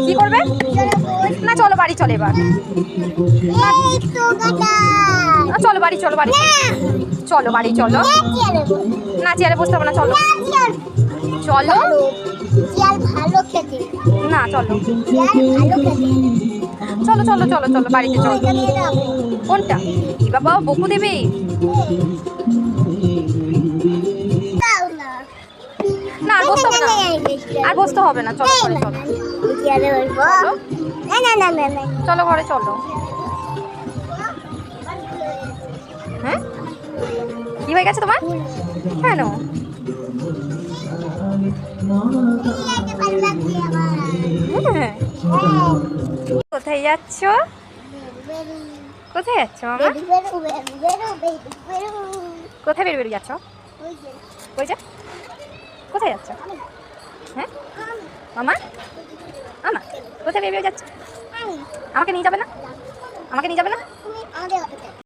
কি করবে না? চলো বাড়ি চলে এবার। চলো বাড়ি, চলো বাড়ি, চলো বাড়ি, চলো না চেয়ারে বসতে হবে না, চলো চলো না, চলো চলো চলো চলো চলো বাড়িতে চলো। কোনটা? কি বাবা বকু দেবে? না আর বসতে হবে না, আর বসতে হবে না, চলো ঘরে চলো, চলো ঘরে চলো। হ্যাঁ কি হয়ে গেছে তোমার? কেন? কোথায় যাচ্ছ? কোথায় যাচ্ছ মামা? কোথায় বের বেরিয়ে যাচ্ছ? ওই যে কোথায় যাচ্ছ? হ্যাঁ মামা, মামা কোথায় বের বেরিয়ে যাচ্ছ? আমাকে নিয়ে যাবে না? আমাকে নিয়ে যাবে না?